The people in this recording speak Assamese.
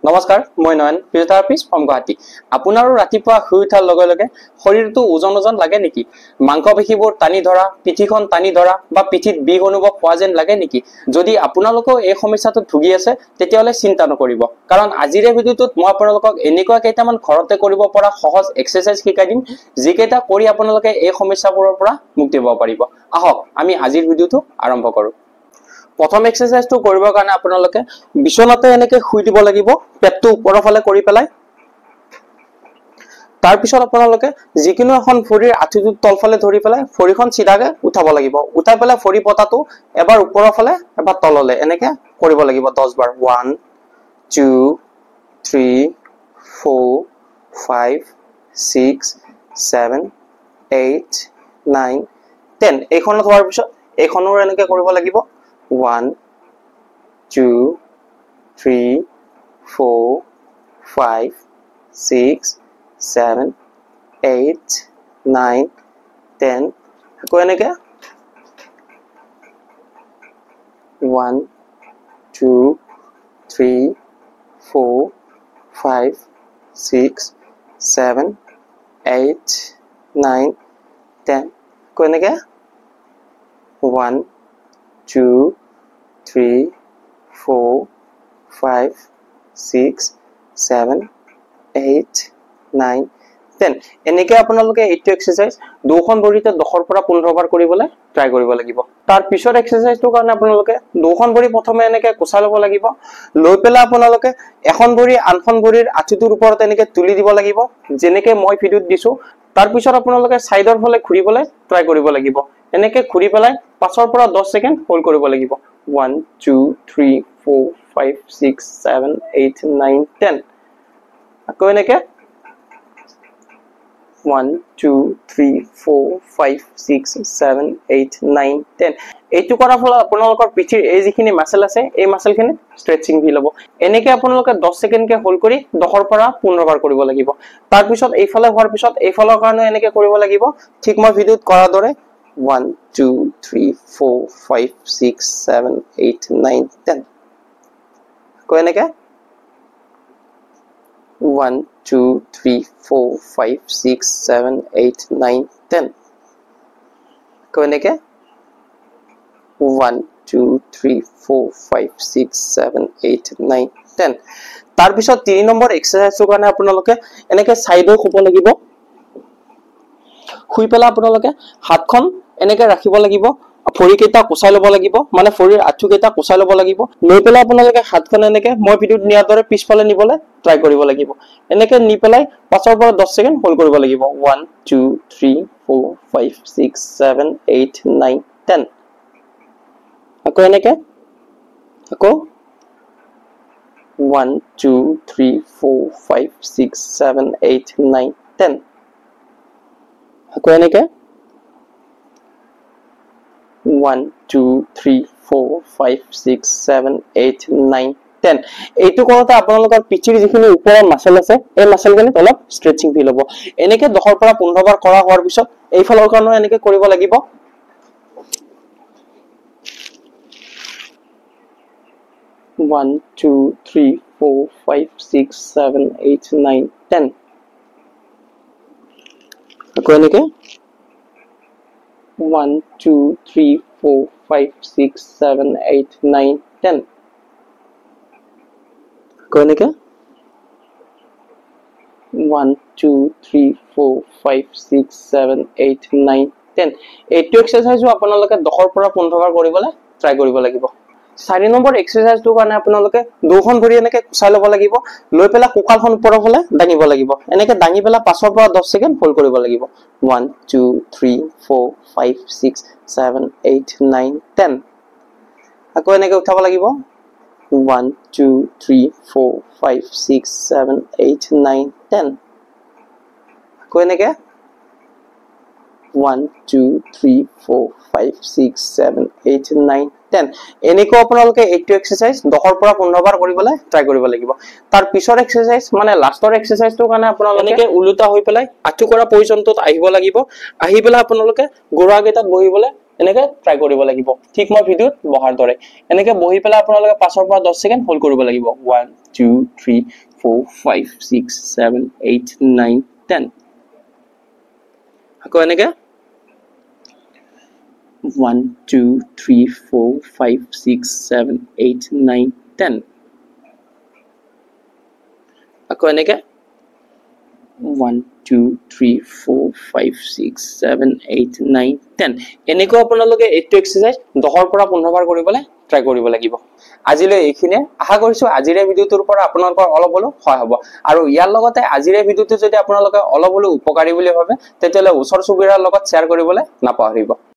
নমস্কাৰ মই নয়ন ফিজিওথেৰাপিষ্ট ফ্ৰম গুৱাহাটী আপোনাৰো ৰাতিপুৱা শুই উঠাৰ লগে লগে শৰীৰটো ওজন লাগে নেকি মাংসপেশীবোৰ টানি ধৰা পিঠিখন টানি ধৰা বা পিঠিত বিষ অনুভৱ হোৱা যেন লাগে নেকি যদি আপোনালোকৰ এই সমস্যাটো ভুগি আছে তেতিয়াহলে চিন্তা নকৰিব কাৰণ আজিৰ ভিডিঅ'টোত মই আপোনালোকক এনেকুৱা কেইটামান ঘৰতে কৰিব পৰা সহজ এক্সাৰসাইজ শিকাই দিম যিকেইটা কৰি আপোনালোকে এই সমস্যাবোৰৰ পৰা মুক্তি পাব পাৰিব আহক আমি আজিৰ ভিডিঅ'টো আৰম্ভ কৰো প্ৰথম এক্সাৰসাইজটো কৰিবৰ কাৰণে আপোনালোকে বিছনাতে এনেকৈ শুই দিব লাগিব পেটটো ওপৰৰ ফালে কৰি পেলাই তাৰ পিছত আপোনালোকে যিকোনো এখন ভৰিৰ আঁঠুটো তলফালে ধৰি পেলাই ভৰিখন চিধাকে উঠাব লাগিব উঠাই পেলাই ভৰি পতাটো এবাৰ ওপৰৰ ফালে এবাৰ তললে এনেকৈ কৰিব লাগিব 10 বাৰ 1 2 3 4 5 6 7 8 9 10 এইখনত হোৱাৰ পিছত এইখনৰ এনেকৈ কৰিব লাগিব 1 2 3 4 5 6 7 8 9 10 আকৌ এনেকে 1 2 3 4 5 6 7 8 9 10 আকৌ এনেকে 1 2 3 4 5 6 7 8 9 10 এনেকৈ আপোনালোকে এইটো এক্সাৰসাইজ দুখন ভৰিতে 10 পৰা 15 বাৰ কৰিবলৈ ট্ৰাই কৰিব লাগিব তাৰ পিছৰ এক্সাৰসাইজটোৰ কাৰণে আপোনালোকে দুখন ভৰি প্ৰথমে এনেকৈ কোচাই ল'ব লাগিব লৈ পেলাই আপোনালোকে এখন ভৰি আনখন ভৰিৰ আঁঠুটোৰ ওপৰত এনেকৈ তুলি দিব লাগিব যেনেকৈ মই ভিডিঅ'ত দিছো তাৰ পিছত আপোনালোকে সাইডৰ ফালে ঘূৰিবলৈ ট্ৰাই কৰিব লাগিব এনেকৈ ঘূৰি পেলাই 5 পৰা 10 সেকেন্ড হোল্ড কৰিব লাগিব 1 2 3 4 5 6 7 8 9 10 আকৌ এনেকৈ 1 2 3 4 5 6 7 8 9 10 এইটো কৰাৰ ফলত আপোনালোকৰ পিঠিৰ এই যিখিনি মাসল আছে এই মাসলখিনি ষ্ট্ৰেচিং ফিল হ'ব এনেকৈ আপোনালোকে 10 সেকেন্ডকে হোল্ড কৰি 10 পৰা 15 বাৰ কৰিব লাগিব তাৰ পিছত এইফালে হোৱাৰ পিছত এইফালৰ কাৰণে এনেকৈ কৰিব লাগিব ঠিক মই ভিডিঅ'ত কৰাৰ দৰে 1 2 3 4 5 6 7 8 9 10 আকৌ এনেকৈ 1 2 3 4 5 6 7 8 9 10 আকৌ এনেকৈ 1 2 3 4 5 6 7 8 9 10 তাৰ পিছত 3 নম্বৰ এক্সাৰসাইজৰ কাৰণে আপোনালোকে এনেকৈ সাইডৰ শুব লাগিব শুই পেলাই আপোনালোকে হাতখন এনেকৈ ৰাখিব লাগিব ভৰিকেইটা কোচাই ল'ব লাগিব মানে ভৰিৰ আঁঠুকেইটা কোচাই ল'ব লাগিব লৈ পেলাই আপোনালোকে হাতখন এনেকৈ মই ভিডিঅ'ত নিয়াৰ দৰে পিছফালে নিবলৈ ট্ৰাই কৰিব লাগিব এনেকৈ নি পেলাই 5 পৰা 10 সেকেন্ড হোল্ড কৰিব লাগিব 1 2 3 4 5 6 7 8 9 10 আকৌ এনেকৈ আকৌ 1 2 3 4 5 6 7 8 9 10 আকৌ এনেকৈ 1 2 3 4 5 6 7 8 9 10 এইটো কৰোঁতে আপোনালোকৰ পিঠিৰ যিখিনি ওপৰৰ মাসল আছে এই মাসলখিনি অলপ ষ্ট্ৰেচিং ফিল হ'ব এনেকৈ 10 পৰা 15 বাৰ কৰা হোৱাৰ পিছত এইফালৰ কাৰণে এনেকৈ কৰিব লাগিব 1 2 3 4 5 6 7 8 9 10 আকৌ এনেকৈ 1 2 3 4 5 6 7 8 9 10 আকৌ এনেকৈ 1 2 3 4 5 6 7 8 9 10 এইটো এক্সাৰসাইজো আপোনালোকে 10 পৰা 15 বাৰ কৰিবলৈ ট্ৰাই কৰিব লাগিব 4 নম্বৰ এক্সাৰসাইজটোৰ কাৰণে আপোনালোকে দুখন ভৰি এনেকৈ কোচাই ল'ব লাগিব লৈ পেলাই কোকালখন ওপৰৰ ফালে দাঙিব লাগিব এনেকৈ দাঙি পেলাই 5 পৰা 10 সেকেন্ড হোল্ড কৰিব লাগিব 1 2 3 4 5 6 7 8 9 10 আকৌ এনেকৈ উঠাব লাগিব 1 2 3 4 5 6 7 8 9 10 আকৌ এনেকৈ 1 2 3 4 5 6 7 8 9 10 এনেকৈ আপোনালোকে এইটো এক্সাৰসাইজ 10 পৰা 15 বাৰ কৰিবলৈ ট্ৰাই কৰিব লাগিব তাৰ পিছৰ এক্সাৰসাইজ মানে লাষ্টৰ এক্সাৰসাইজটো কাৰণে আপোনালোকে এনেকৈ উলুটা হৈ পেলাই আঁঠু কৰা পজিশনটোত আহিব লাগিব আহি পেলাই আপোনালোকে গোৰা কেইটাত বহিবলৈ এনেকৈ ট্ৰাই কৰিব লাগিব ঠিক মই ভিডিওত বহাৰ দৰে এনেকৈ বহি পেলাই আপোনালোকে 5 পৰা 10 সেকেন্ড হোল্ড কৰিব লাগিব 1 2 3 4 5 6 7 8 9 10 আকৌ এনেকৈ 1 2 3 4 5 6 7 8 9 10 আকৌ এনেকৈ 1 2 3 4 5 6 7 8 9 10 এনেকৈ আপোনালোকে এইটো এক্সাৰসাইজ 10 পৰা 15 বাৰ কৰিবলৈ ট্ৰাই কৰিব লাগিব আজিলৈ এইখিনিয়ে আশা কৰিছো আজিৰ ভিডিওটোৰ পৰা আপোনালোকৰ অলপ হলো সহায় হ'ব আৰু ইয়াৰ লগতে আজিৰ ভিডিওটো যদি আপোনালোকে অলপ হলো উপকাৰী বুলি ভাবে তেতিয়ালে ওচৰ চুবুৰীয়াৰ লগত শেয়াৰ কৰিবলৈ নাপাহৰিব